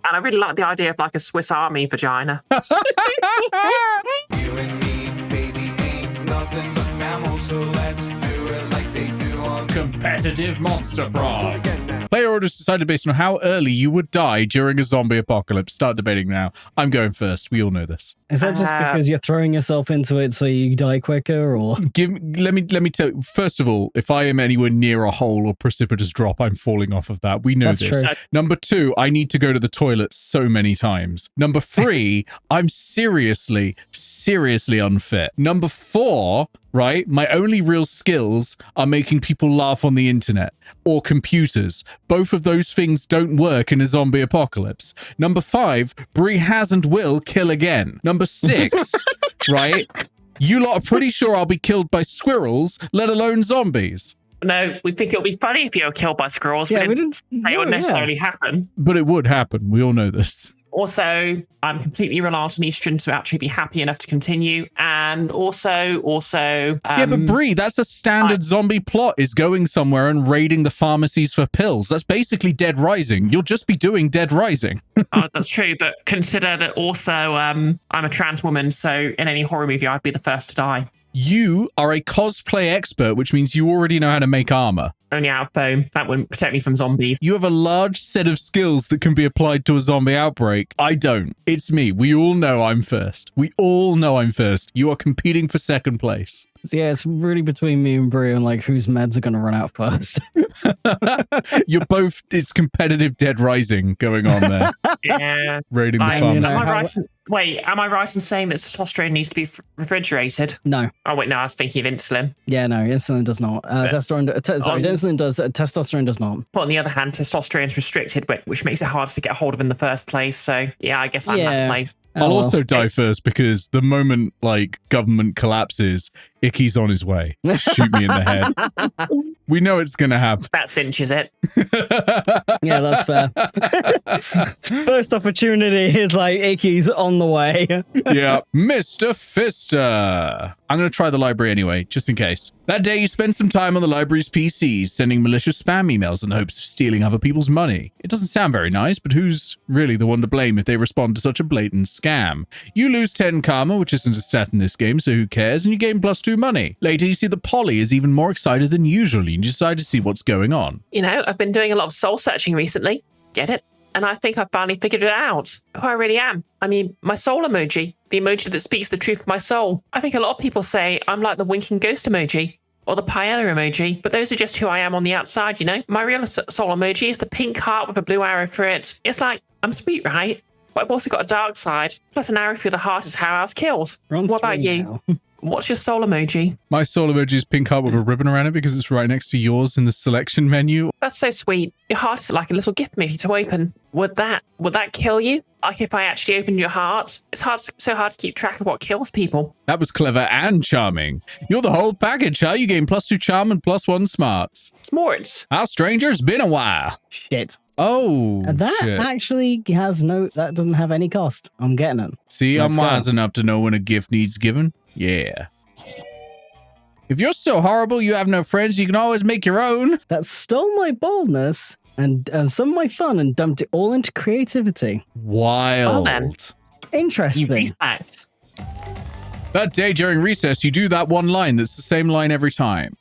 And I really like the idea of like a Swiss Army vagina. You and me, baby, ain't nothing but mammals, so let's do it like they do on Competitive Monster Prom. Player orders decided based on how early you would die during a zombie apocalypse. Start debating now. I'm going first. We all know this. Is that just because you're throwing yourself into it so you die quicker, or? Let me tell you, first of all, if I am anywhere near a hole or precipitous drop, I'm falling off of that. We know That's this. true. Number 2, I need to go to the toilet so many times. Number 3, I'm seriously unfit. Number 4, right? My only real skills are making people laugh on the internet or computers. Both of those things don't work in a zombie apocalypse. Number 5, Bree has and will kill again. Number 6, right? You lot are pretty sure I'll be killed by squirrels, let alone zombies. No, we think it'll be funny if you're killed by squirrels. Yeah, we didn't say it would necessarily happen. But it would happen. We all know this. Also, I'm completely reliant on estrogen to actually be happy enough to continue. And also, yeah, but Bree, that's a standard zombie plot, is going somewhere and raiding the pharmacies for pills. That's basically Dead Rising. You'll just be doing Dead Rising. Oh, that's true. But consider that also I'm a trans woman. So in any horror movie, I'd be the first to die. You are a cosplay expert, which means you already know how to make armor. Only out of foam. That wouldn't protect me from zombies. You have a large set of skills that can be applied to a zombie outbreak. I don't. It's me. We all know I'm first. We all know I'm first. You are competing for second place. Yeah, it's really between me and Brie and like whose meds are going to run out first. You're both, it's competitive Dead Rising going on there. Yeah. Raiding the pharmacy. Am I right in saying that testosterone needs to be refrigerated? No. Oh, wait, no, I was thinking of insulin. Yeah, no, insulin does not. Insulin does, testosterone does not. But on the other hand, testosterone is restricted, which makes it harder to get hold of in the first place. So, yeah, I guess I'm last place. I'll also die first because the moment, like, government collapses, Icky's on his way. Shoot me in the head. We know it's going to happen. That cinches it. Yeah, that's fair. First opportunity is like Icky's on the way. Yeah. Mr. Fister. I'm going to try the library anyway, just in case. That day, you spend some time on the library's PCs, sending malicious spam emails in the hopes of stealing other people's money. It doesn't sound very nice, but who's really the one to blame if they respond to such a blatant scam? You lose 10 karma, which isn't a stat in this game, so who cares, and you gain +2 money. Later, you see that POLLY is even more excited than usual, and you decide to see what's going on. You know, I've been doing a lot of soul searching recently. Get it? And I think I've finally figured it out. Who I really am. I mean, my soul emoji. The emoji that speaks the truth of my soul. I think a lot of people say I'm like the winking ghost emoji. Or the paella emoji. But those are just who I am on the outside, you know? My real soul emoji is the pink heart with a blue arrow for it. It's like, I'm sweet, right? But I've also got a dark side. Plus an arrow through the heart is how I was killed. What about you? What's your soul emoji? My soul emoji is pink heart with a ribbon around it because it's right next to yours in the selection menu. That's so sweet. Your heart is like a little gift maybe to open. Would that kill you? Like if I actually opened your heart? It's so hard to keep track of what kills people. That was clever and charming. You're the whole package, huh? You gain +2 charm and +1 smarts. Smarts. Our stranger, it's been a while. Shit. Oh, and that shit. actually that doesn't have any cost. I'm getting it. See, I'm wise enough to know when a gift needs given. Yeah. If you're so horrible you have no friends, you can always make your own. That stole my boldness and some of my fun and dumped it all into creativity. Wild. Well, then. Interesting. You respect. That day during recess, you do that one line that's the same line every time.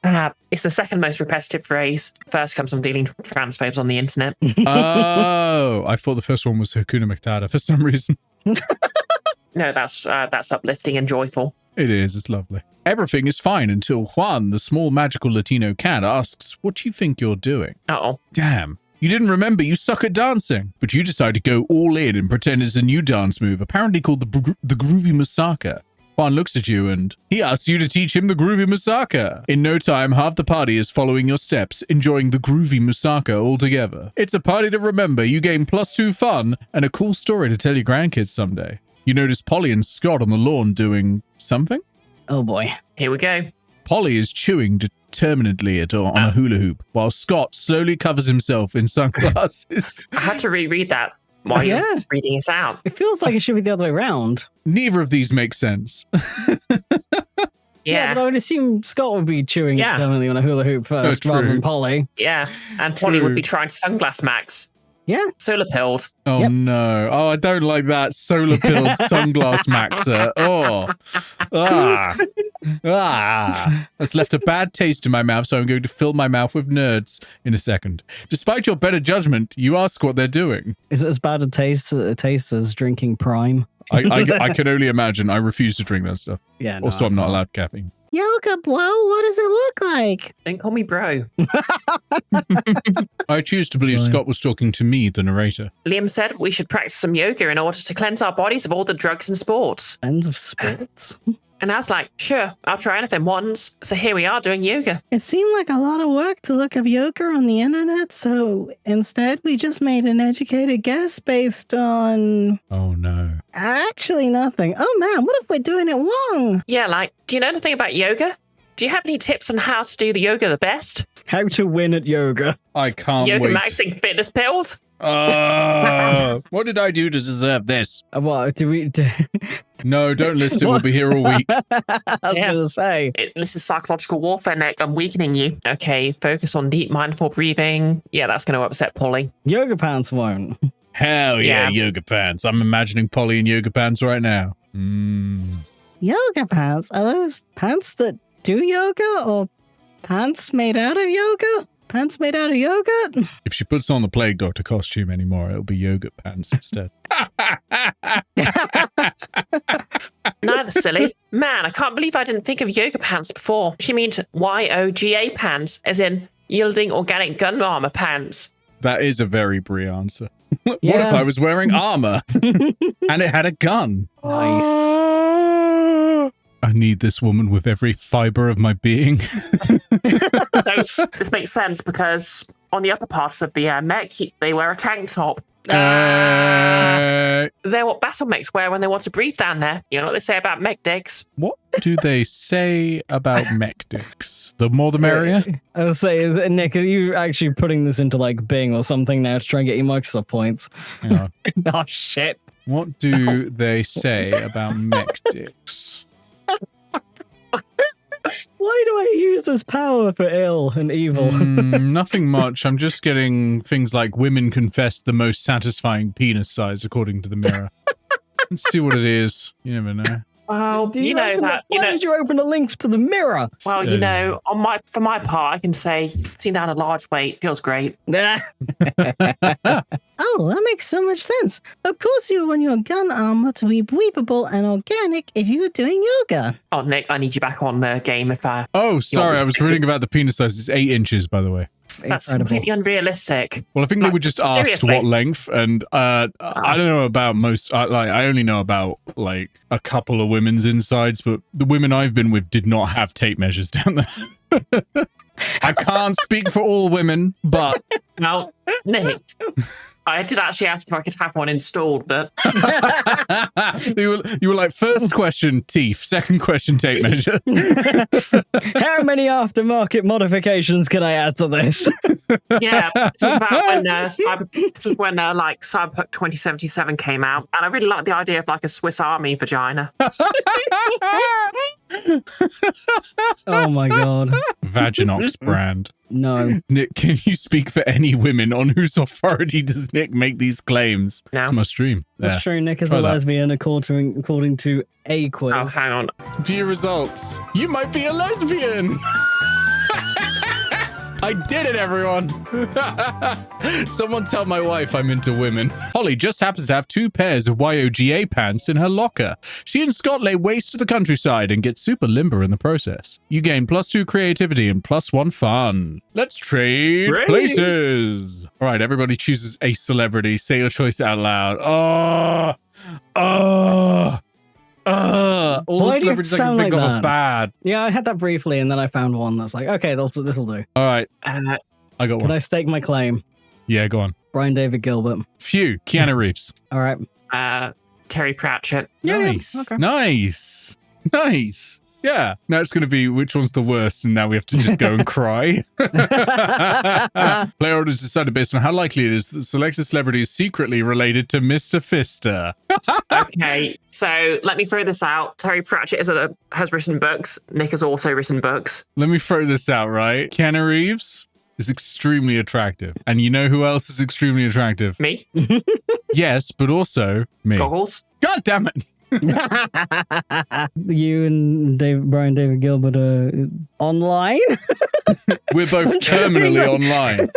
It's the second most repetitive phrase. First comes from dealing transphobes on the internet. Oh, I thought the first one was Hakuna Matata for some reason. No, that's uplifting and joyful. It is. It's lovely. Everything is fine until Juan, the small magical Latino cat, asks, "What do you think you're doing?" Uh-oh. Damn. You didn't remember you suck at dancing, but you decide to go all in and pretend it's a new dance move, apparently called the Groovy Moussaka. Juan looks at you and he asks you to teach him the Groovy Moussaka. In no time, half the party is following your steps, enjoying the Groovy Moussaka altogether. It's a party to remember. You gain +2 fun and a cool story to tell your grandkids someday. You notice Polly and Scott on the lawn doing something? Oh boy. Here we go. Polly is chewing determinedly on a hula hoop, while Scott slowly covers himself in sunglasses. I had to reread that while you're reading it out. It feels like it should be the other way around. Neither of these make sense. Yeah, but I would assume Scott would be chewing determinedly on a hula hoop first rather than Polly. Yeah, and Polly would be trying to sunglass Max. Yeah. Solar pilled. Oh Yep. no. Oh, I don't like that. Solar pilled sunglass maxer. Oh. That's left a bad taste in my mouth, so I'm going to fill my mouth with nerds in a second. Despite your better judgment, you ask what they're doing. Is it as bad a taste as drinking Prime? I can only imagine. I refuse to drink that stuff. Yeah. Also, I'm not allowed caffeine. Yoga, bro. What does it look like? Don't call me bro. I choose to believe Fine. Scott was talking to me, the narrator. Liam said we should practice some yoga in order to cleanse our bodies of all the drugs and sports. Ends of sports. And I was like, sure, I'll try anything once. So here we are doing yoga. It seemed like a lot of work to look up yoga on the internet, so instead we just made an educated guess based on Oh no. actually nothing. Oh man, what if we're doing it wrong? Yeah, like, do you know anything about yoga? Do you have any tips on how to do the yoga the best? How to win at yoga. I can't Yoga wait. maxing fitness build? What did I do to deserve this? What do we do? No, don't list it. We'll be here all week. I was Yeah. gonna say. This is psychological warfare, Nick. I'm weakening you. Okay, focus on deep, mindful breathing. Yeah, that's going to upset Polly. Yoga pants won't. Hell yeah, Yeah. yoga pants. I'm imagining Polly in yoga pants right now. Yoga pants? Are those pants that do yoga or pants made out of yoga? Pants made out of yogurt? If she puts on the Plague Doctor costume anymore, it'll be yoga pants instead. Neither silly. Man, I can't believe I didn't think of yoga pants before. She means YOGA pants, as in yielding organic gun armor pants. That is a very Brie answer. What if Yeah. I was wearing armor and it had a gun? Nice. I need this woman with every fiber of my being. So this makes sense because on the upper parts of the mech, they wear a tank top. They're what battle mechs wear when they want to breathe down there. You know what they say about mech dicks? What do they say about mech dicks? The more the merrier? I was say, Nick, are you actually putting this into like Bing or something now to try and get your Microsoft points? Hang on. Oh shit. What do they say about mech dicks? Why do I use this power for ill and evil? Nothing much. I'm just getting things like women confess the most satisfying penis size according to the mirror. Let's see what it is. You never know. Well, Do you know open that. the- Why did you open a link to the mirror? Well, you know, for my part, I can say sitting down a large weight feels great. Oh, that makes so much sense. Of course you want your gun armor to be breathable and organic if you were doing yoga. Oh, Nick, I need you back on the game if Oh, sorry. I was reading about the penis size. It's 8 inches, by the way. that's Incredible. completely unrealistic. Well, I think they were just asked seriously? what length, and I don't know about most. I only know about like a couple of women's insides, but the women I've been with did not have tape measures down there. I can't speak for all women, but Well, Nick, I did actually ask if I could have one installed, but you were like, first question, teeth. Second question, tape measure. How many aftermarket modifications can I add to this? yeah, this was about when Cyberpunk 2077 came out, and I really liked the idea of like a Swiss Army vagina. Oh my god. Vaginox brand. No. Nick, can you speak for any women on whose authority does Nick make these claims? No. It's my stream. That's There. true. Nick is Try a that. lesbian according to a quiz. Oh, hang on. Do your results. You might be a lesbian. I did it, everyone. Someone tell my wife I'm into women. Holly just happens to have 2 pairs of YOGA pants in her locker. She and Scott lay waste to the countryside and get super limber in the process. You gain +2 creativity and +1 fun. Let's trade Great. places. All right, everybody chooses a celebrity. Say your choice out loud. All Why the do you have to celebrities I can sound think like of are that? bad. Yeah, I had that briefly, and then I found one that's like, okay, this'll do. All right, Uh, I got Can one. I stake my claim? Yeah, go on. Brian David Gilbert. Phew, Keanu Reeves. All right. Terry Pratchett. Nice. Okay. Nice. Nice. Yeah. Now it's going to be which one's the worst, and now we have to just go and cry. Player orders decided based on how likely it is that the selected celebrity is secretly related to Mr. Fister. Okay, so let me throw this out. Terry Pratchett has written books. Nick has also written books. Let me throw this out, right? Keanu Reeves, is extremely attractive. And you know who else is extremely attractive? Me? Yes, but also me. Goggles? God damn it. You and Brian David Gilbert are online? We're both terminally online.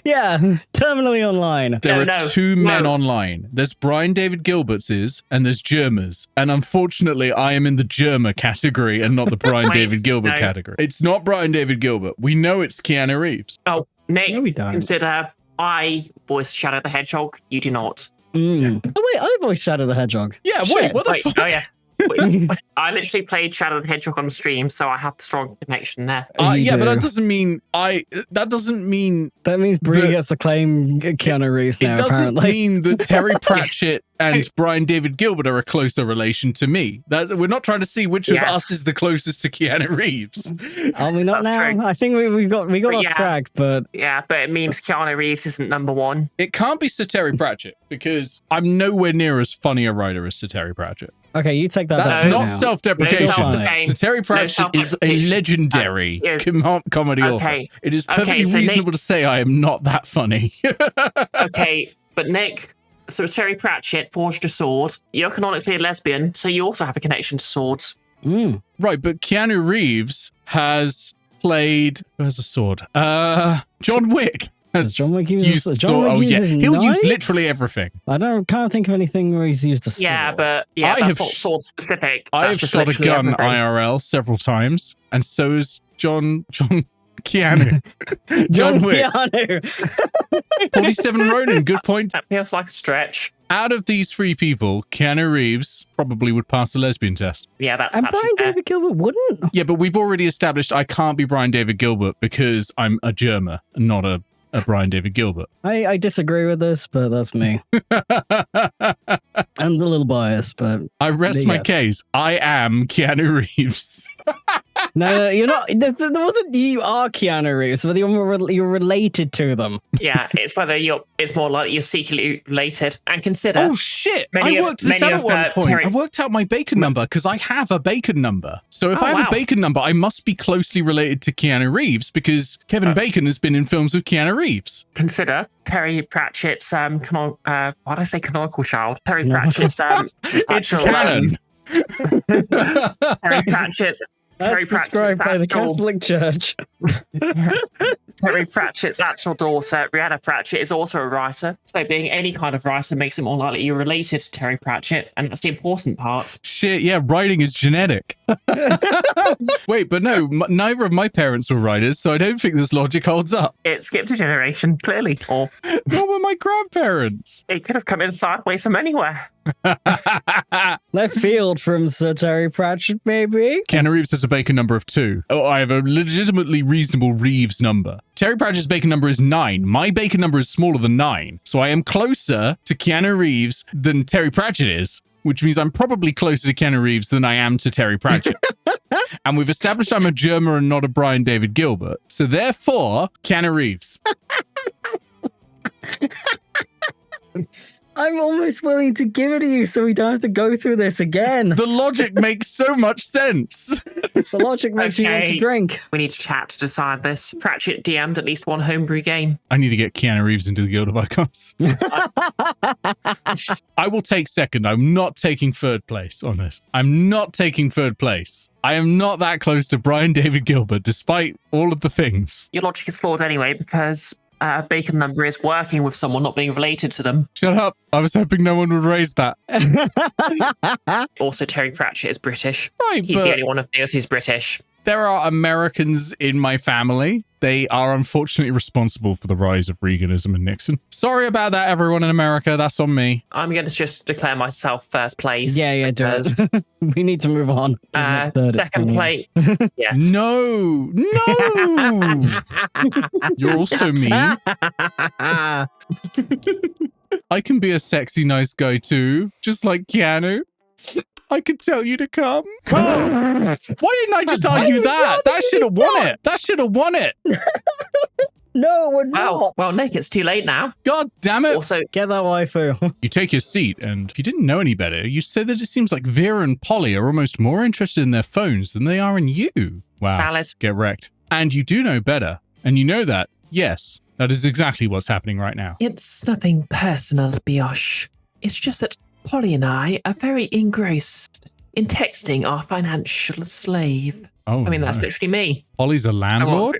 Yeah, terminally online. There No, are no, two men no. online. There's Brian David Gilbert's and there's Germa's. And unfortunately, I am in the Germa category and not the Brian Wait, David Gilbert no. category. It's not Brian David Gilbert. We know it's Keanu Reeves. Oh, Nick, No, we don't. consider I voice Shadow the Hedgehog. You do not. Oh, wait, I voiced Shadow the Hedgehog. Yeah, Shit. wait, what the Wait, fuck? oh yeah. Wait, I literally played Shadow the Hedgehog on stream, so I have a strong connection there. You Yeah, but do. that doesn't mean That means Brie The- gets to claim Keanu Reeves now, it doesn't apparently. mean that Terry Pratchett and Brian David Gilbert are a closer relation to me. We're not trying to see which of Yes. us is the closest to Keanu Reeves. Are we not That's now? true. I think we got But off yeah. track, but Yeah, but it means Keanu Reeves isn't number one. It can't be Sir Terry Pratchett because I'm nowhere near as funny a writer as Sir Terry Pratchett. okay, you take that That's back not now. self-deprecation. No self-deprecation. Sir Terry Pratchett is a self-deprecation. legendary Yes. comedy author. Okay. It is perfectly so Nick- reasonable to say I am not that funny. Okay, but Nick, so Terry Pratchett forged a sword. You're canonically a lesbian, so you also have a connection to swords. Mm. Right, but Keanu Reeves has played. Who has a sword? John Wick Does has John Wick use used a a John sword. Wick Oh yeah, uses he'll use knives? literally everything. Can't think of anything where he's used a sword. Yeah, but yeah, I that's have not sword specific. I That's have just shot a literally gun everything. IRL several times, and so has John Keanu. John Wick. Keanu. 47 Ronin, good point. That feels like a stretch. Out of these three people, Keanu Reeves probably would pass the lesbian test. Yeah, that's And actually Brian fair. David Gilbert wouldn't. Yeah, but we've already established I can't be Brian David Gilbert because I'm a Germa, not a Brian David Gilbert. I disagree with this, but that's me. I'm a little biased, but I rest my Yeah. case. I am Keanu Reeves. no, you're not. There wasn't you are Keanu Reeves, but you're related to them. Yeah, it's whether it's more like you're secretly related. And consider Oh shit! Many I of- worked this many out at of, one point. Terry- I worked out my bacon number because I have a bacon number. So if Oh, I have wow. a bacon number, I must be closely related to Keanu Reeves because Kevin Bacon has been in films with Keanu Reeves. consider Terry Pratchett's why did I say canonical child? Terry No. Pratchett's It's actual, canon. Terry Pratchett's That's prescribed by the actual Catholic Church. Terry Pratchett's actual daughter, Brianna Pratchett, is also a writer. So being any kind of writer makes it more likely you're related to Terry Pratchett, and that's the important part. Shit, yeah, writing is genetic. Wait, but no, neither of my parents were writers, so I don't think this logic holds up. It skipped a generation, clearly. Or What were my grandparents? it could have come in sideways from anywhere. Left field from Sir Terry Pratchett, baby. Keanu Reeves has a bacon number of 2. Oh, I have a legitimately reasonable Reeves number. Terry Pratchett's bacon number is 9. My bacon number is smaller than 9. So I am closer to Keanu Reeves than Terry Pratchett is, which means I'm probably closer to Keanu Reeves than I am to Terry Pratchett. And we've established I'm a Germa and not a Brian David Gilbert. So therefore, Keanu Reeves. I'm almost willing to give it to you so we don't have to go through this again. The logic makes so much sense. The logic makes me want to Okay. drink. We need to chat to decide this. Pratchett DM'd at least one homebrew game. I need to get Keanu Reeves into the Guild of Icons. I will take second. I'm not taking third place on this. I'm not taking third place. I am not that close to Brian David Gilbert, despite all of the things. Your logic is flawed anyway, because bacon number is working with someone, not being related to them. Shut up. I was hoping no one would raise that. Also, Terry Pratchett is British. Right, He's the but only one of us who's British. there are Americans in my family. They are unfortunately responsible for the rise of Reaganism and Nixon. Sorry about that, everyone in America. That's on me. I'm going to just declare myself first place. yeah, do because, it. We need to move on. Third, it's second funny. place. Yes. No. You're also mean. I can be a sexy, nice guy too, just like Keanu. I could tell you to come. Why didn't I just argue that? That should have won it. That should have won it. No, we're not. Well, Nick, it's too late now. God damn it. Also, Get that waifu. You take your seat, and if you didn't know any better, you said that it seems like Vera and Polly are almost more interested in their phones than they are in you. Wow. valid. Get wrecked. And you do know better. And you know that Yes, that is exactly what's happening right now. It's nothing personal, Biosh. It's just that Polly and I are very engrossed in texting our financial slave. Oh, I mean, that's no. literally me. Polly's a landlord?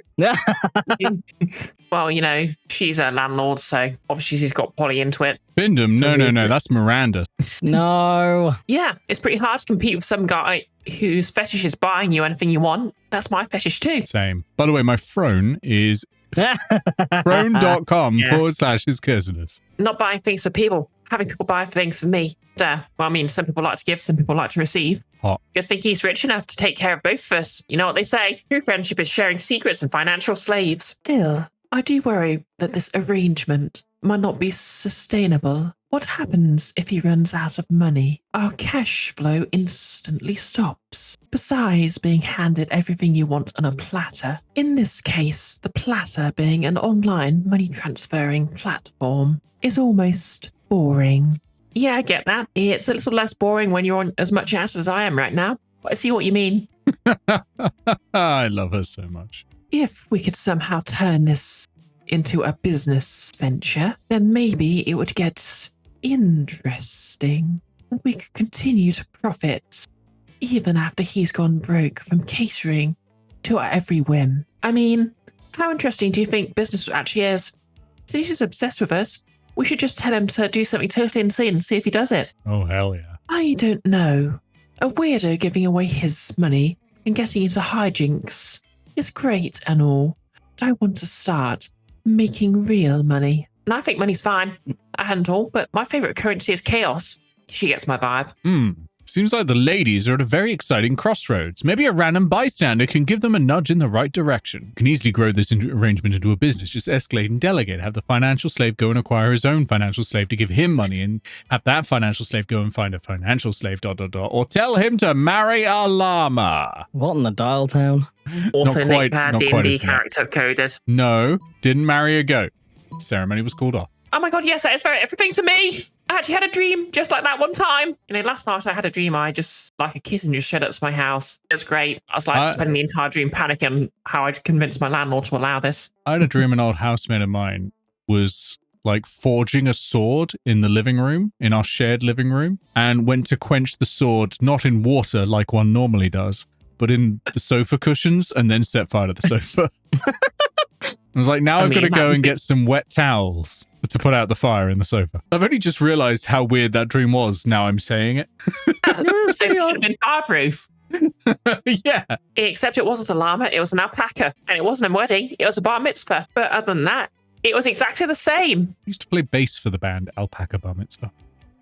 Well, you know, she's a landlord, so obviously she's got Polly into it. Bindum, So no, who's it? that's Miranda. No. Yeah, it's pretty hard to compete with some guy whose fetish is buying you anything you want. That's my fetish too. Same. By the way, my phone is phone.com Yeah. /his Cursedness. Not buying things for people, having people buy things for me. Well, I mean, some people like to give, some people like to receive. Hot. Good thing he's rich enough to take care of both of us. You know what they say? True friendship is sharing secrets and financial slaves. Still, I do worry that this arrangement might not be sustainable. What happens if he runs out of money? Our cash flow instantly stops. Besides being handed everything you want on a platter. In this case, the platter being an online money transferring platform is almost boring. Yeah, I get that. It's a little less boring when you're on as much ass as I am right now. But I see what you mean. I love her so much. If we could somehow turn this into a business venture, then maybe it would get interesting. We could continue to profit even after he's gone broke from catering to our every whim. I mean, how interesting do you think business actually is? Since he's obsessed with us, we should just tell him to do something totally insane and see if he does it. Oh, hell yeah. I don't know. A weirdo giving away his money and getting into hijinks is great and all, but I want to start making real money. And I think money's fine, and all, but my favorite currency is chaos. She gets my vibe. Seems like the ladies are at a very exciting crossroads. Maybe a random bystander can give them a nudge in the right direction. Can easily grow this arrangement into a business. Just escalate and delegate. Have the financial slave go and acquire his own financial slave to give him money, and have that financial slave go and find a financial slave, ... Or tell him to marry a llama. What in the dial town? Also, Not quite- Notepad not quite D&D as that. character coded. No, didn't marry a goat. Ceremony was called off. Oh my god, yes, that is very everything to me. I actually had a dream just like that one time. You know, last night I had a dream I just, like a kitten, just showed up to my house. It was great. I was like spending the entire dream panicking how I'd convinced my landlord to allow this. I had a dream an old housemate of mine was like forging a sword in the living room, in our shared living room, and went to quench the sword, not in water like one normally does, but in the sofa cushions, and then set fire to the sofa. I was like, now I've got to go and get some wet towels to put out the fire in the sofa. I've only just realized how weird that dream was now I'm saying it. So it should have been fireproof. Yeah. Except it wasn't a llama, it was an alpaca. And it wasn't a wedding, it was a bar mitzvah. But other than that, it was exactly the same. I used to play bass for the band Alpaca Bar Mitzvah.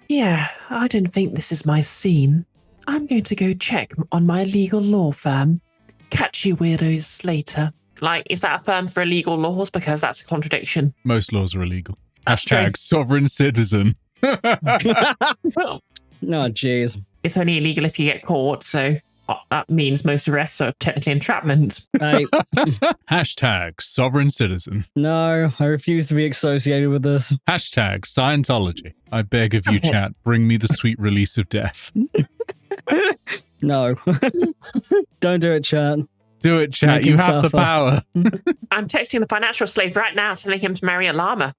Yeah, I don't think this is my scene. I'm going to go check on my legal law firm. Catch you weirdos later. Like, is that a firm for illegal laws? Because that's a contradiction. Most laws are illegal. That's true. Hashtag sovereign citizen. Oh, jeez. It's only illegal if you get caught, so that means most arrests are technically entrapment. Hashtag sovereign citizen. No, I refuse to be associated with this. Hashtag Scientology. I beg of you, Okay. chat, bring me the sweet release of death. No. Don't do it, chat. Do it, chat. Make You him have the suffer. power. I'm texting the financial slave right now, telling him to marry a llama.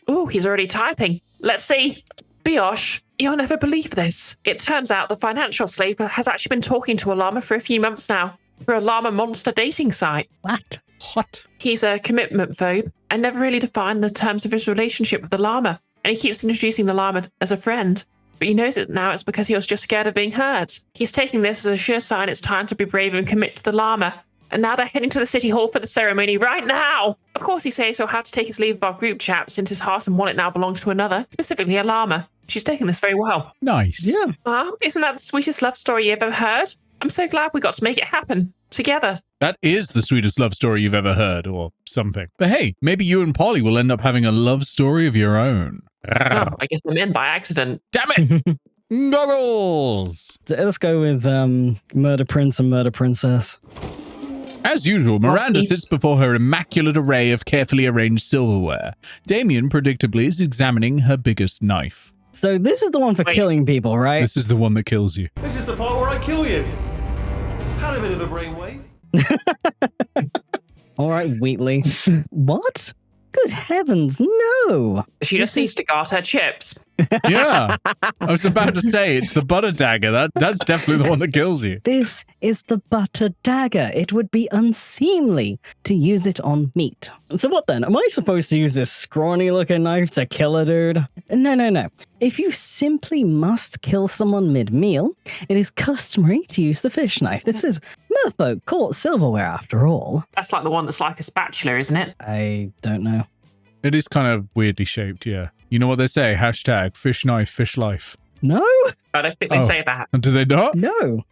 Ooh, he's already typing. Let's see. Biosh, you'll never believe this. It turns out the financial slave has actually been talking to a llama for a few months now, through a llama monster dating site. What? What? He's a commitment phobe and never really defined the terms of his relationship with the llama. And he keeps introducing the llama as a friend. But he knows it now it's because he was just scared of being hurt. He's taking this as a sure sign it's time to be brave and commit to the llama. And now they're heading to the city hall for the ceremony right now. Of course, he says he'll have to take his leave of our group chat since his heart and wallet now belongs to another, specifically a llama. She's taking this very well. Nice. Yeah. Isn't that the sweetest love story you've ever heard? I'm so glad we got to make it happen together. That is the sweetest love story you've ever heard, or something. But hey, maybe you and Polly will end up having a love story of your own. Oh, I guess I'm in by accident. Damn it! Goggles! Let's go with Murder Prince and Murder Princess. As usual, Miranda sits before her immaculate array of carefully arranged silverware. Damien, predictably, is examining her biggest knife. So this is the one for killing people, right? This is the one that kills you. This is the part where I kill you. Had a bit of a brainwave. All right, Wheatley. What? Good heavens, no! She just needs to guard her chips. Yeah. I was about to say it's the butter dagger. That's definitely the one that kills you. This is the butter dagger. It would be unseemly to use it on meat. So what then? Am I supposed to use this scrawny-looking knife to kill a dude? No. If you simply must kill someone mid-meal, it is customary to use the fish knife. This is merfolk court silverware, after all. That's like the one that's like a spatula, isn't it? I don't know. It is kind of weirdly shaped, yeah. You know what they say? Hashtag fish knife, fish life. No? I don't think they say that. Do they not? No.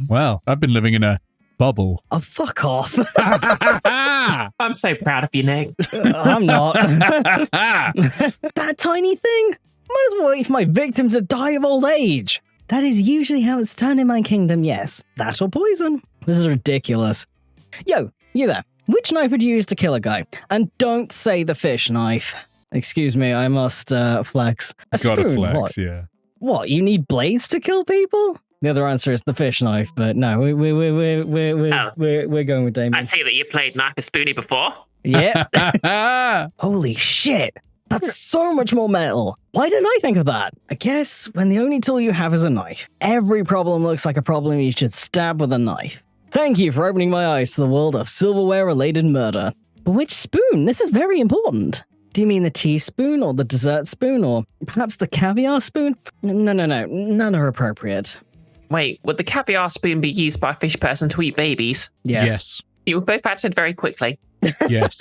Well, I've been living in a bubble. Oh, fuck off. I'm so proud of you, Nick. I'm not. That tiny thing? Might as well wait for my victim to die of old age. That is usually how it's done in my kingdom, yes. That or poison. This is ridiculous. Yo, you there. Which knife would you use to kill a guy? And don't say the fish knife. Excuse me, I must flex. A Gotta spoon, flex, what? yeah. What, you need blades to kill people? The other answer is the fish knife, but no, we're going with Damien. I see that you played Knife and Spoonie before. Yeah. Holy shit. That's so much more metal. Why didn't I think of that? I guess when the only tool you have is a knife, every problem looks like a problem you should stab with a knife. Thank you for opening my eyes to the world of silverware-related murder. But which spoon? This is very important. Do you mean the teaspoon or the dessert spoon or perhaps the caviar spoon? No. None are appropriate. Wait, would the caviar spoon be used by a fish person to eat babies? Yes. You both answered very quickly. Yes.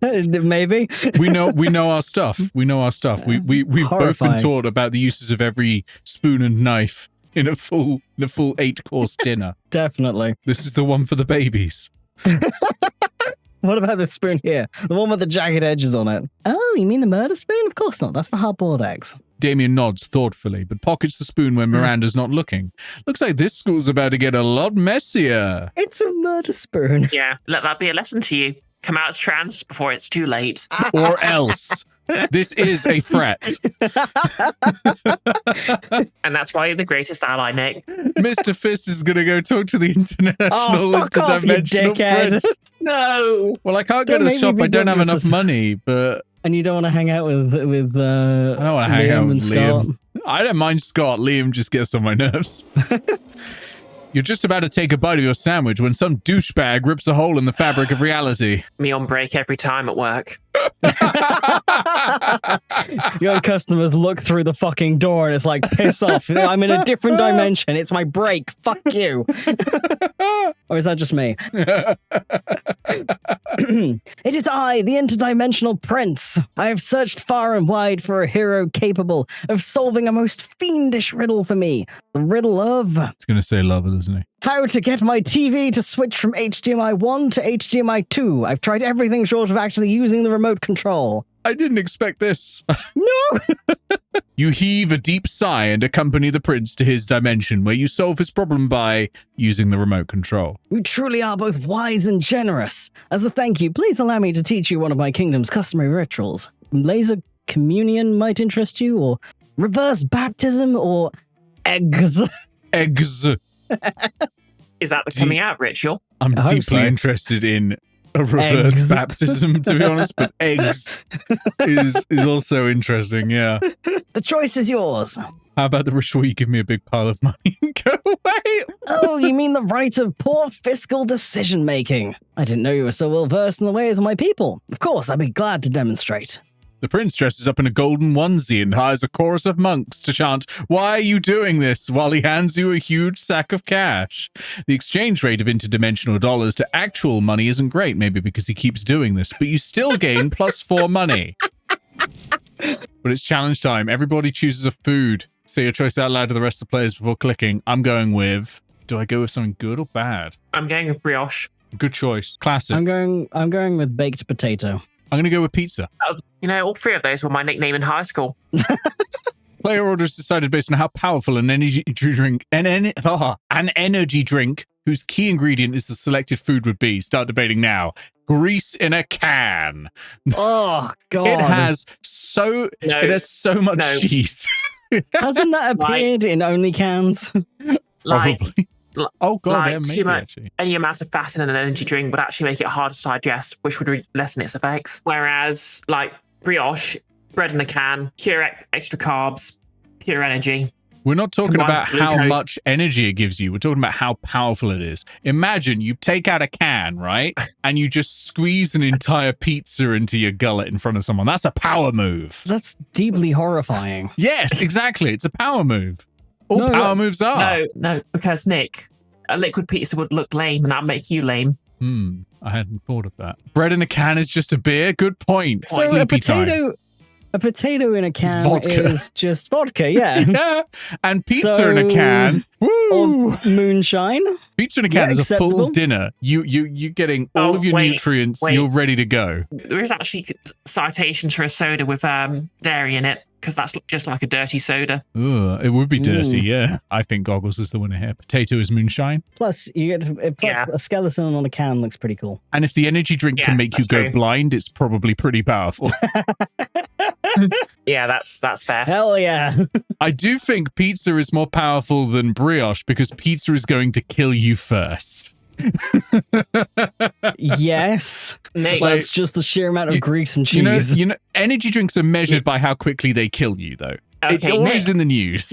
Maybe. We know our stuff. We've both been Horrifying. taught about the uses of every spoon and knife in a full 8-course dinner. Definitely. This is the one for the babies. What about this spoon here? The one with the jagged edges on it. Oh, you mean the murder spoon? Of course not. That's for hard-boiled eggs. Damien nods thoughtfully, but pockets the spoon when Miranda's not looking. Looks like this school's about to get a lot messier. It's a murder spoon. Yeah, let that be a lesson to you. Come out as trans before it's too late. Or else. This is a threat. And that's why you're the greatest ally, Nick. Mr. Fist is going to go talk to the international fuck off, you interdimensional dickhead. prince. No! Well, I can't go Don't to the make me shop. be I don't have good for enough money, but And you don't want to hang out with I don't want to hang out Liam with and Scott? Liam. I don't mind Scott. Liam just gets on my nerves. You're just about to take a bite of your sandwich when some douchebag rips a hole in the fabric of reality. Me on break every time at work. Your customers look through the fucking door and it's like, piss off. I'm in a different dimension. It's my break. Fuck you. Or is that just me? It is I, the interdimensional prince. I have searched far and wide for a hero capable of solving a most fiendish riddle for me. The riddle of It's going to say love, isn't he? how to get my TV to switch from HDMI 1 to HDMI 2. I've tried everything short of actually using the remote control. I didn't expect this. No! You heave a deep sigh and accompany the prince to his dimension, where you solve his problem by using the remote control. You truly are both wise and generous. As a thank you, please allow me to teach you one of my kingdom's customary rituals. Laser communion might interest you, or reverse baptism, or eggs. Eggs. Is that the coming out ritual? I'm I hope deeply so. interested in a reverse Eggs. baptism, to be honest, but eggs is also interesting, yeah. The choice is yours. How about the ritual you give me a big pile of money and go away? Oh, you mean the right of poor fiscal decision making? I didn't know you were so well versed in the ways of my people. Of course, I'd be glad to demonstrate. The prince dresses up in a golden onesie and hires a chorus of monks to chant, "Why are you doing this?" while he hands you a huge sack of cash. The exchange rate of interdimensional dollars to actual money isn't great, maybe because he keeps doing this, but you still gain +4 money. But it's challenge time. Everybody chooses a food. Say your choice out loud to the rest of the players before clicking. I'm going with... Do I go with something good or bad? I'm going with brioche. Good choice. Classic. I'm going with baked potato. I'm going to go with pizza. That was, all three of those were my nickname in high school. Player order is decided based on how powerful an energy drink, an energy drink whose key ingredient is the selected food would be. Start debating now. Grease in a can. Oh, God. It has so much No. cheese. Hasn't that appeared in Only Cans? Like, Probably. Oh god, Like, yeah, too maybe much- actually. Any amount of fat in an energy drink would actually make it harder to digest, which would lessen its effects. Whereas, like brioche, bread in a can, pure extra carbs, pure energy. We're not talking Combined about how glucose. much energy it gives you. We're talking about how powerful it is. Imagine you take out a can, right? And you just squeeze an entire pizza into your gullet in front of someone. That's a power move. That's deeply horrifying. Yes, exactly. It's a power move. All No, power no. moves are. No, because Nick, a liquid pizza would look lame and that'd make you lame. I hadn't thought of that. Bread in a can is just a beer. Good point. So Sleepy time. a potato in a can vodka. is just vodka, yeah. Yeah, and pizza in a So- can. Woo! Or moonshine. Pizza in a can Yeah, is a acceptable. full dinner. You getting all Oh, of your wait, nutrients. wait. You're ready to go. There is actually citations for a soda with dairy in it, because that's just like a dirty soda. Ugh, it would be dirty, Ooh. yeah. I think Goggles is the winner here. Potato is moonshine. Plus, you get Yeah. a skeleton on a can looks pretty cool. And if the energy drink Yeah, can make you that's go true. blind, it's probably pretty powerful. Yeah, that's fair. Hell yeah. I do think pizza is more powerful than brioche because pizza is going to kill you first. Yes. Nick, Like, That's just the sheer amount of you- grease and You cheese. know, energy drinks are measured by how quickly they kill you, though. It's okay, always Nick, in the news.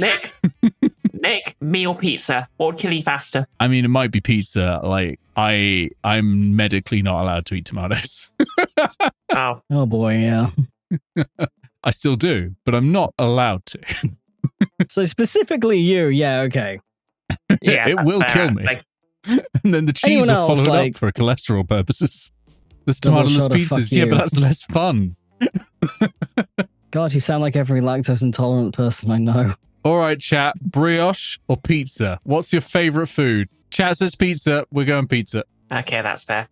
Nick, me or pizza? What would kill you faster? I mean, it might be pizza. Like, I'm medically not allowed to eat tomatoes. Oh, Oh boy, yeah. I still do, but I'm not allowed to. So specifically you, yeah, okay. yeah. It that's will fair. kill me. Like, And then the cheese Anyone will else, follow it like- up for cholesterol purposes. There's Double tomatoeless shot of fuck pizzas. Yeah, but you. that's less fun. God, you sound like every lactose intolerant person I know. All right, chat. Brioche or pizza? What's your favorite food? Chat says pizza. We're going pizza. okay, that's fair.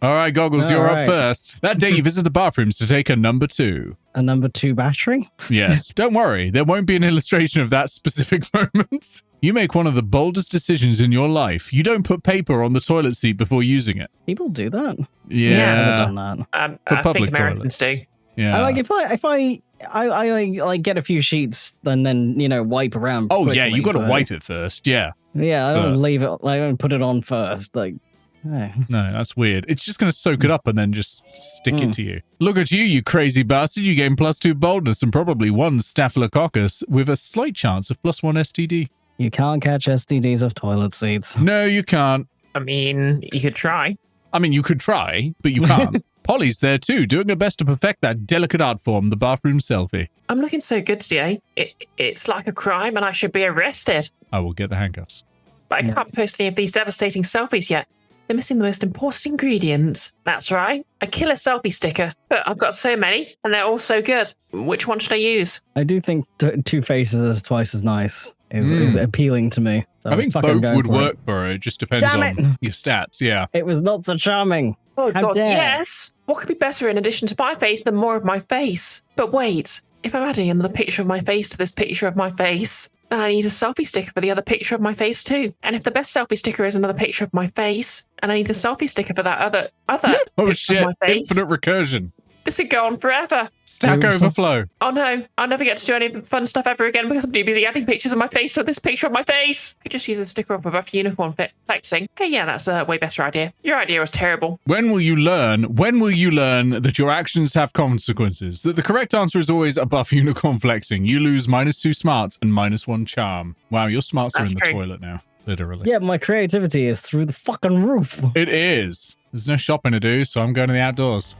All right, Goggles, All you're up right. first. That day you visit the bathrooms to take a number 2. A number 2 battery? Yes. Don't worry. There won't be an illustration of that specific moment. You make one of the boldest decisions in your life. You don't put paper on the toilet seat before using it. People do that. I've Yeah. never done that. For I public think Americans toilets. do. Yeah. I like if I like get a few sheets and then wipe around. Oh, yeah. quickly, You got to but- wipe it first. Yeah. Yeah, I don't but- leave it. I don't put it on first. Like, eh. No, that's weird. It's just going to soak it up and then just stick it Mm. to you. Look at you crazy bastard. You gain +2 boldness and probably 1 staphylococcus with a slight chance of +1 STD. You can't catch STDs off toilet seats. No, you can't. I mean, you could try. I mean, you could try, but you can't. Polly's there too, doing her best to perfect that delicate art form, the bathroom selfie. I'm looking so good today. It's like a crime and I should be arrested. I will get the handcuffs. But I Yeah. can't post any of these devastating selfies yet. They're missing the most important ingredient. That's right, a killer selfie sticker. But I've got so many, and they're all so good. Which one should I use? I do think two faces is twice as nice. Is appealing to me. So I think fucking both going would for it. work, bro. It just depends Damn on it. your stats. Yeah. It was not so charming. Oh How god, dare. yes! What could be better in addition to my face than more of my face? But wait, if I'm adding another picture of my face to this picture of my face, then I need a selfie sticker for the other picture of my face too. And if the best selfie sticker is another picture of my face, and I need a selfie sticker for that other Oh picture shit. of my face, Infinite recursion. this could go on forever. Stack Oops. overflow. Oh no, I'll never get to do any fun stuff ever again because I'm too busy adding pictures of my face to this picture of my face. Could just use a sticker up above uniform flexing. Okay, yeah, that's a way better idea. Your idea was terrible. When will you learn that your actions have consequences? That the correct answer is always above unicorn flexing. You lose -2 smarts and -1 charm. Wow, your smarts That's are in the true. toilet now. Literally. Yeah, my creativity is through the fucking roof. It is. There's no shopping to do, so I'm going to the outdoors.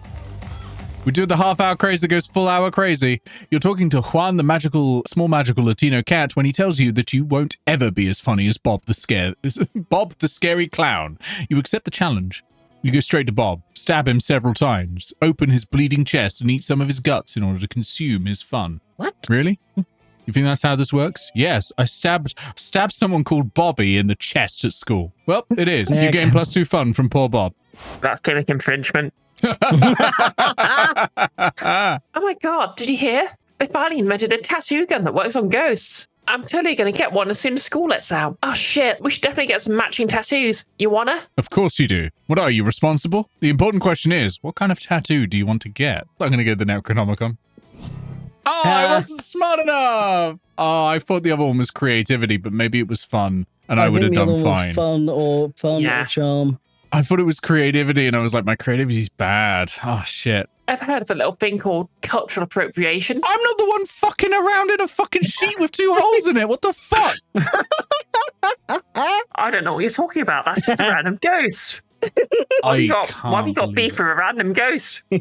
We do the half-hour craze that goes full hour crazy. You're talking to Juan, the small magical Latino cat, when he tells you that you won't ever be as funny as Bob the scary clown. You accept the challenge. You go straight to Bob, stab him several times, open his bleeding chest, and eat some of his guts in order to consume his fun. What? Really? You think that's how this works? Yes, I stabbed someone called Bobby in the chest at school. Well, it is. You Nick. gain +2 fun from poor Bob. That's gimmick infringement. Oh Oh my god, did you hear? They finally invented a tattoo gun that works on ghosts. I'm totally going to get one as soon as school lets out. Oh shit, we should definitely get some matching tattoos. You wanna? Of course you do. What are you, responsible? The important question is, what kind of tattoo do you want to get? I'm going to go the Necronomicon. Oh, I wasn't smart enough! Oh, I thought the other one was creativity, but maybe it was fun. and I would have think the done other was fine. fun or Yeah. charm. I thought it was creativity, and I was like, my creativity's bad. Oh, shit. Ever heard of a little thing called cultural appropriation? I'm not the one fucking around in a fucking sheet with 2 holes in it. What the fuck? I don't know what you're talking about. That's just a random ghost. Why have you got beef with a random ghost? Is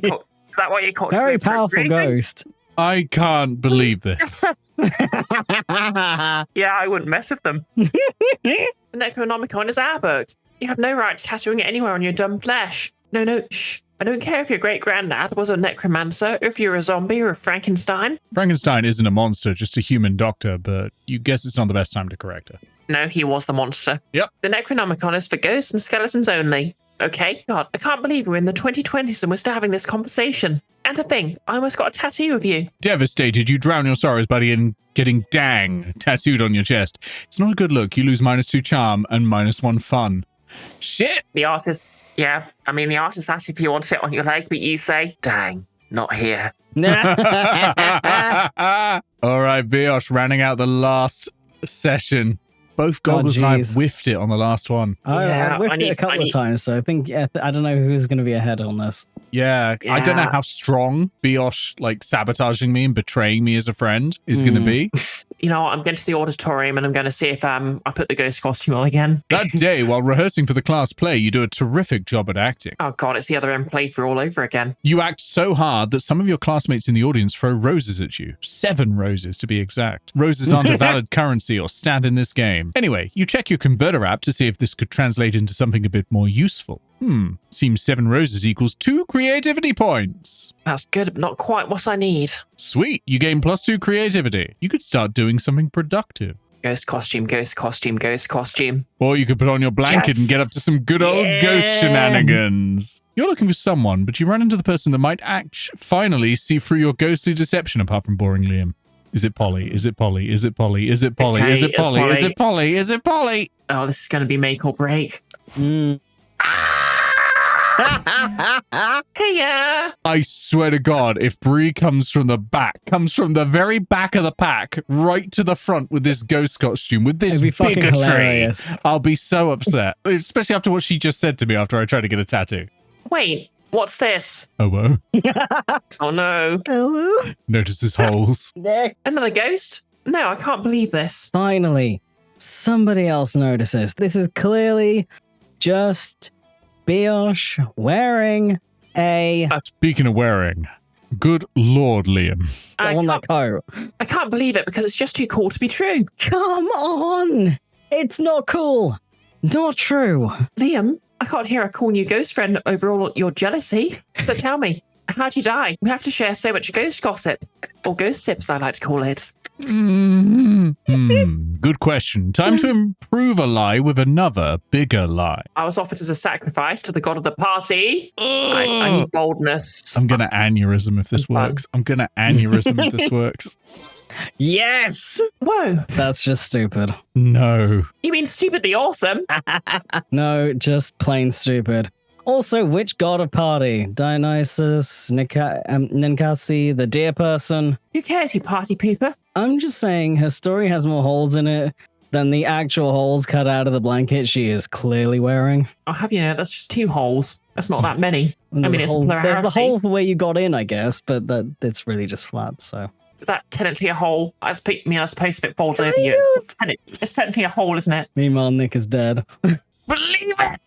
that why you call it? Very powerful ghost. I can't believe this. Yeah, I wouldn't mess with them. The Necronomicon is our book. You have no right to tattooing it anywhere on your dumb flesh. No, shh. I don't care if your great-granddad was a necromancer, or if you're a zombie or a Frankenstein. Frankenstein isn't a monster, just a human doctor, but you guess it's not the best time to correct her. No, he was the monster. Yep. The Necronomicon is for ghosts and skeletons only. Okay? God, I can't believe we're in the 2020s and we're still having this conversation. And to think, I almost got a tattoo of you. Devastated, you drown your sorrows, buddy, in getting dang tattooed on your chest. It's not a good look. You lose -2 charm and -1 fun. Shit! The artist, yeah, I mean, the artist asks if you want it on your leg, but you say, dang, not here. All right, Biosh, rounding out the last session. Both Goggles and I jeez. whiffed it on the last one. Yeah, I whiffed I it need- a couple I of times, so I think I don't know who's going to be ahead on this. Yeah, I don't know Yeah. how strong Biosh, like, sabotaging me and betraying me as a friend is going to be. You know what, I'm going to the auditorium and I'm going to see if I put the ghost costume on again. That day, while rehearsing for the class play, you do a terrific job at acting. Oh god, it's the other end playthrough all over again. You act so hard that some of your classmates in the audience throw roses at you. 7 roses, to be exact. Roses aren't a valid currency or stat in this game. Anyway, you check your converter app to see if this could translate into something a bit more useful. Seems 7 roses equals 2 creativity points. That's good, but not quite what I need. Sweet, you gain +2 creativity. You could start doing something productive. Ghost costume, ghost costume, ghost costume. Or you could put on your blanket and get up to some good old ghost Yeah. shenanigans. You're looking for someone, but you run into the person that might finally see through your ghostly deception, apart from boring Liam. Is it Polly? Is it Polly? Is it Polly? Is it Polly? Okay, Is it it's Polly? Is Polly. it Polly? Is it Polly? Oh, this is going to be make or break. Mm. Hey, yeah. I swear to God, if Bree comes from the very back of the pack, right to the front with this ghost costume, with this It'd be fucking bigotry, hilarious. I'll be so upset. Especially after what she just said to me after I tried to get a tattoo. Wait, what's this? Oh, whoa. Oh no. Hello? Notice his holes. Another ghost? No, I can't believe this. Finally, somebody else notices. This is clearly just Biosh wearing a Speaking of wearing, good Lord, Liam. I on that can't, coat. I can't believe it because it's just too cool to be true. Come on! It's not cool. Not true. Liam, I can't hear a cool new ghost friend over all your jealousy. So tell me, how'd you die? We have to share so much ghost gossip. Or ghost sips, I like to call it. Good question. Time to improve a lie with another bigger lie. I was offered as a sacrifice to the god of the party. I need boldness. I'm gonna aneurysm if this Fun. works. I'm gonna aneurysm if this works. Yes! Whoa, That's just stupid. No. you mean stupidly awesome? No, just plain stupid. Also, which god of party? Dionysus, Ninkasi, the deer person? Who cares, you party pooper? I'm just saying her story has more holes in it than the actual holes cut out of the blanket she is clearly wearing. I'll have you know, that's just 2 holes. That's not that many. And I mean, there's it's a a hole, there's plurality. the hole where you got in, I guess, but it's really just flat, so. Is that technically a hole? I suppose if it folds over you, it's technically a hole, isn't it? Meanwhile, Nick is dead. Believe it!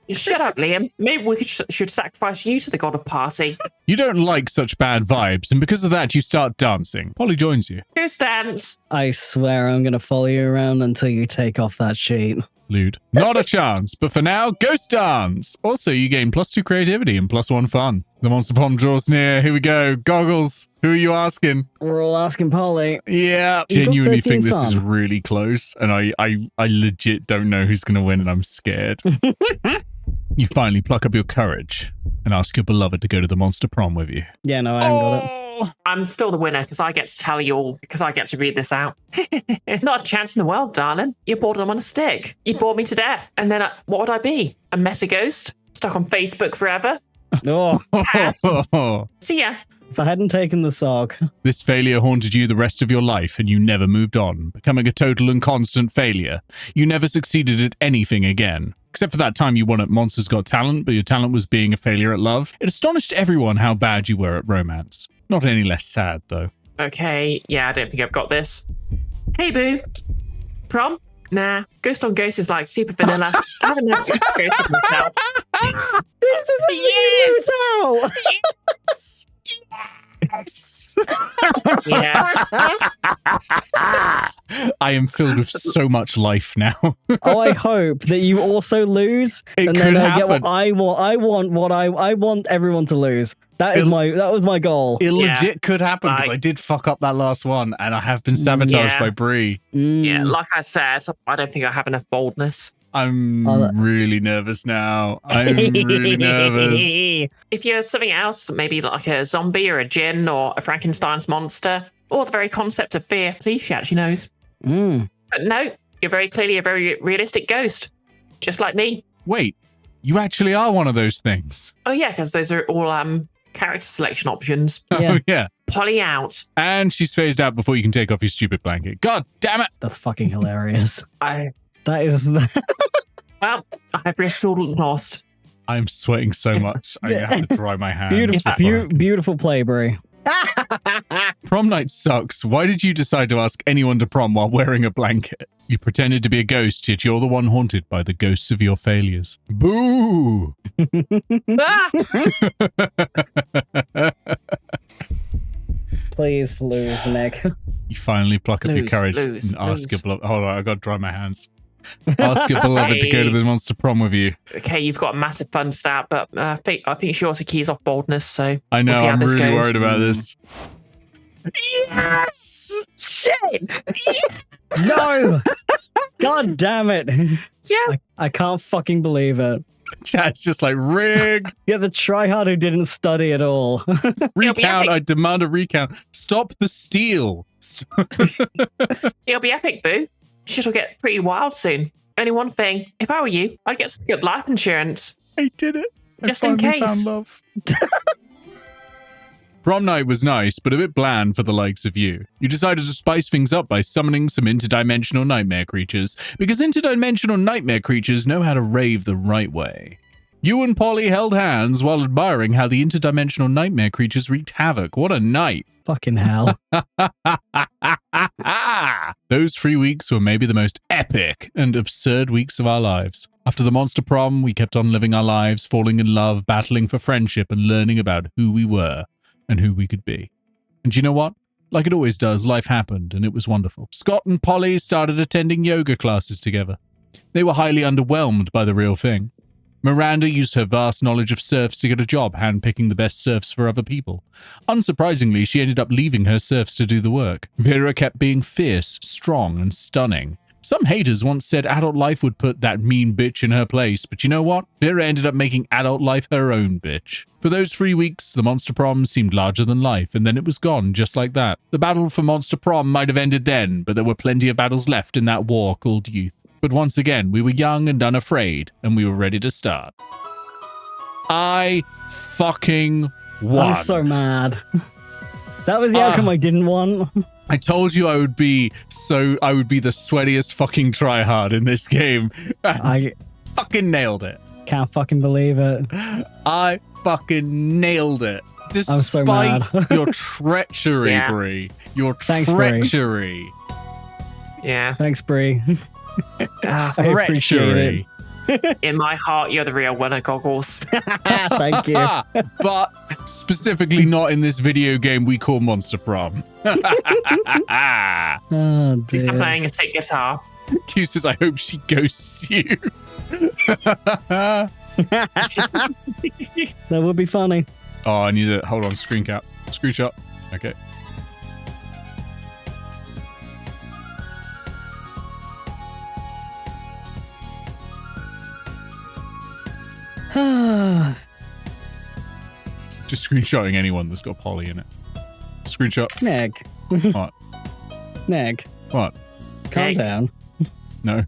Shut up, Liam. Maybe we should sacrifice you to the god of party. You don't like such bad vibes, and because of that, you start dancing. Polly joins you. Ghost dance. I swear I'm gonna follow you around until you take off that sheet. Lewd. Not a chance, but for now, ghost dance! Also, you gain +2 creativity and +1 fun. The Monster Prom draws near. Here we go. Goggles. Who are you asking? We're all asking Polly. Yeah. You've got Genuinely 13 think this is fun. really close, and I legit don't know who's going to win, and I'm scared. You finally pluck up your courage and ask your beloved to go to the Monster Prom with you. Yeah, no, I haven't got it. I'm still the winner because I get to tell you all, because I get to read this out. Not a chance in the world, darling. You bored them on a stick. You bored me to death. And then what would I be? A messy ghost? Stuck on Facebook forever? Oh, Pass. See ya. If I hadn't taken the sock. This failure haunted you the rest of your life and you never moved on, becoming a total and constant failure. You never succeeded at anything again. Except for that time you won at Monsters Got Talent, but your talent was being a failure at love. It astonished everyone how bad you were at romance. Not any less sad, though. Okay, yeah, I don't think I've got this. Hey, boo. Prom? Nah, Ghost on Ghost is like super vanilla. I haven't had Ghost of myself. Yes! Yes! Yeah. I am filled with so much life now. Oh, I hope that you also lose, It and could then I get happen. what I want. I want everyone to lose. That was my goal. It Yeah. legit could happen because I did fuck up that last one and I have been sabotaged Yeah. by Bree. Yeah, like I said, I don't think I have enough boldness. I'm really nervous now. I'm really nervous. If you're something else, maybe like a zombie or a djinn or a Frankenstein's monster, or the very concept of fear, see, she actually knows. Mm. But no, you're very clearly a very realistic ghost, just like me. Wait, you actually are one of those things. Oh yeah, because those are all character selection options. Yeah. Oh, yeah. Polly out. And she's phased out before you can take off your stupid blanket. God damn it. That's fucking hilarious. Well, That is. I have risked all lost. I'm sweating so much. I have to dry my hands. Beautiful play, Brie. Prom night sucks. Why did you decide to ask anyone to prom while wearing a blanket? You pretended to be a ghost, yet you're the one haunted by the ghosts of your failures. Boo! Ah! Please lose, Nick. You finally pluck up your Lose, courage lose, and ask your lose. beloved. Hold on, I gotta dry my hands. Ask your beloved to go to the monster prom with you. Okay, you've got a massive fun stat, but I think she also keys off boldness, so I know, we'll see how I'm this really goes. worried about this. Yes! Shit! No! God damn it! Yes! I can't fucking believe it. Chat's just like, rigged. Yeah, the tryhard who didn't study at all. Recount, I demand a recount. Stop the steal. It'll be epic, boo. Shit'll get pretty wild soon. Only one thing, if I were you, I'd get some good life insurance. I did it. Just I in finally case. found love. Prom night was nice, but a bit bland for the likes of you. You decided to spice things up by summoning some interdimensional nightmare creatures, because interdimensional nightmare creatures know how to rave the right way. You and Polly held hands while admiring how the interdimensional nightmare creatures wreaked havoc. What a night. Fucking hell. Those 3 weeks were maybe the most epic and absurd weeks of our lives. After the Monster Prom, we kept on living our lives, falling in love, battling for friendship, and learning about who we were and who we could be. And you know what? Like it always does, life happened, and it was wonderful. Scott and Polly started attending yoga classes together. They were highly underwhelmed by the real thing. Miranda used her vast knowledge of serfs to get a job handpicking the best serfs for other people. Unsurprisingly, she ended up leaving her serfs to do the work. Vera kept being fierce, strong, and stunning. Some haters once said adult life would put that mean bitch in her place, but you know what? Vera ended up making adult life her own bitch. For those 3 weeks, the Monster Prom seemed larger than life, and then it was gone just like that. The battle for Monster Prom might have ended then, but there were plenty of battles left in that war called youth. But once again, we were young and unafraid, and we were ready to start. I fucking won. I'm so mad. That was the outcome I didn't want. I told you I would be the sweatiest fucking tryhard in this game. I fucking nailed it. can't fucking believe it. I fucking nailed it. I'm so Despite mad. your treachery, Yeah. Brie. Your Thanks, Brie. treachery. Yeah. Thanks, Brie. Ah, I appreciate Treachery. in my heart, you're the real winner, Goggles. Thank you. But specifically not in this video game we call Monster Prom. Oh, At least I'm dear. playing a sick guitar. Q says, I hope she ghosts you. That would be funny. Oh, I need to hold on. Screen cap. Screenshot. Okay. Just screenshotting anyone that's got Polly in it. Screenshot. Nick. What? Nick, What? calm Nick. down. No.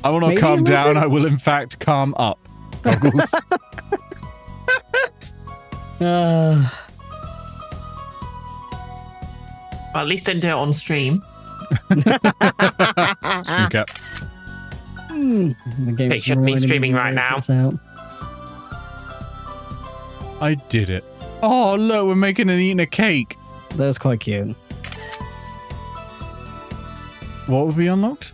I will not Maybe a calm little down. bit. I will, in fact, calm up. Goggles. Well, at least don't do it on stream. Screen cap. The game's Picture me rolling streaming in right now. it's out. I did it. Oh, look, we're making and eating a cake. That's quite cute. What would be unlocked?